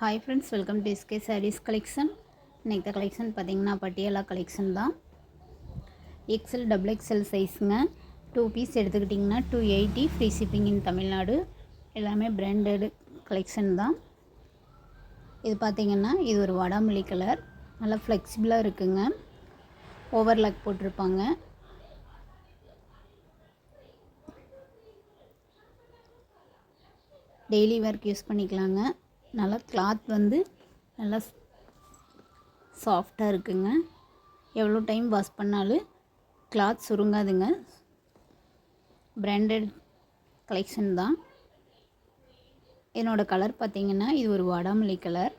Hi friends, welcome to SK sarees collection. இன்றைக்கி collection பார்த்திங்கன்னா Patiala collection தான். எக்ஸல் டபுள் எக்ஸல் சைஸுங்க. 2 பீஸ் எடுத்துக்கிட்டிங்கன்னா 280 ஃப்ரீ ஷிப்பிங் இன் தமிழ்நாடு. எல்லாமே பிராண்டடு கலெக்ஷன் தான். இது பார்த்திங்கன்னா இது ஒரு வடாமல்லி கலர், நல்லா ஃப்ளெக்சிபிளாக இருக்குங்க. ஓவர்லாக் போட்டிருப்பாங்க. டெய்லி வேர்க்கு யூஸ் பண்ணிக்கலாங்க. நல்லா கிளாத் வந்து நல்லா சாஃப்டாக இருக்குங்க. எவ்வளோ டைம் வாஷ் பண்ணாலும் கிளாத் சுருங்காதுங்க. பிராண்டட் கலெக்ஷன் தான். என்னோடய கலர் பார்த்திங்கன்னா இது ஒரு வாடாமல்லி கலர்.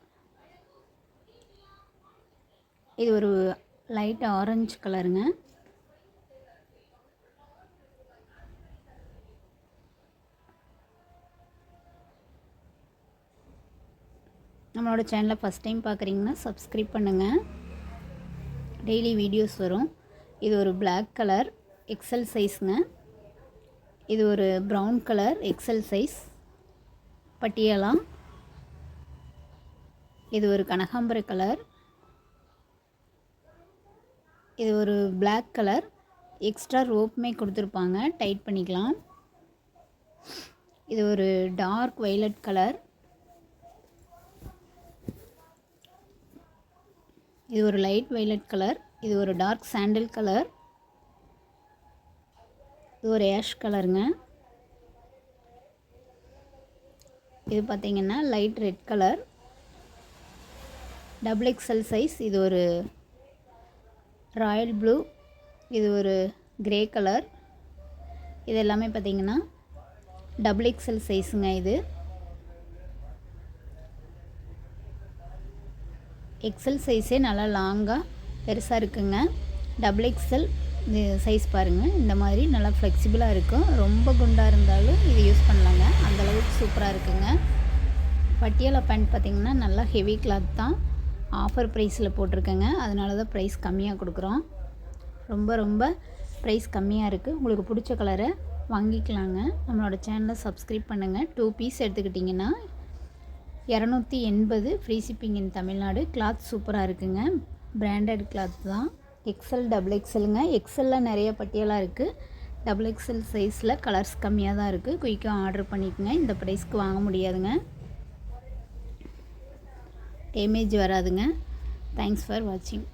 இது ஒரு லைட் ஆரஞ்சு கலருங்க. நம்மளோட சேனலை ஃபஸ்ட் டைம் பார்க்குறீங்கன்னா சப்ஸ்கிரைப் பண்ணுங்கள். டெய்லி வீடியோஸ் வரும். இது ஒரு பிளாக் கலர் எக்ஸல் சைஸுங்க. இது ஒரு brown colour XL size Patiala. இது ஒரு கனகாம்பர கலர். இது ஒரு பிளாக் கலர். எக்ஸ்ட்ரா ரோப்புமே கொடுத்துருப்பாங்க, டைட் பண்ணிக்கலாம். இது ஒரு டார்க் வைலட் கலர். இது ஒரு லைட் வைலட் கலர். இது ஒரு டார்க் சாண்டில் கலர். இது ஒரு ஆஷ் கலருங்க. இது பார்த்திங்கன்னா light red colour, double XL size. இது ஒரு ராயல் ப்ளூ. இது ஒரு கிரே கலர். இது எல்லாமே பார்த்திங்கன்னா டபுள் எக்ஸல் சைஸுங்க. இது எக்ஸல் சைஸே நல்லா லாங்காக பெருசாக இருக்குங்க. டபுள் எக்ஸல் சைஸ் பாருங்கள், இந்த மாதிரி நல்லா ஃப்ளெக்சிபிளாக இருக்கும். ரொம்ப குண்டாக இருந்தாலும் இது யூஸ் பண்ணலாங்க, அந்தளவுக்கு சூப்பராக இருக்குங்க. பட்டியாலா பேண்ட் பார்த்திங்கன்னா நல்லா ஹெவி கிளாத் தான். ஆஃபர் ப்ரைஸில் போட்டிருக்கேங்க, அதனால தான் ப்ரைஸ் கம்மியாக கொடுக்குறோம். ரொம்ப ப்ரைஸ் கம்மியாக இருக்குது. உங்களுக்கு பிடிச்ச கலரை வாங்கிக்கலாங்க. நம்மளோட சேனலை சப்ஸ்கிரைப் பண்ணுங்கள். 2 பீஸ் எடுத்துக்கிட்டிங்கன்னா 280 free shipping in Tamil Nadu. Cloth சூப்பராக இருக்குங்க. பிராண்டட் கிளாத் தான். எக்ஸல் டபுள் எக்ஸலுங்க. எக்ஸலில் நிறைய பட்டியலாக இருக்குது. டபுள் எக்ஸல் சைஸில் கலர்ஸ் கம்மியாக தான் இருக்குது. குயிக்காக ஆர்டர் பண்ணிக்கோங்க. இந்த ப்ரைஸ்க்கு வாங்க முடியாதுங்க, டேமேஜ் வராதுங்க. தேங்க்ஸ் ஃபார் வாட்சிங்.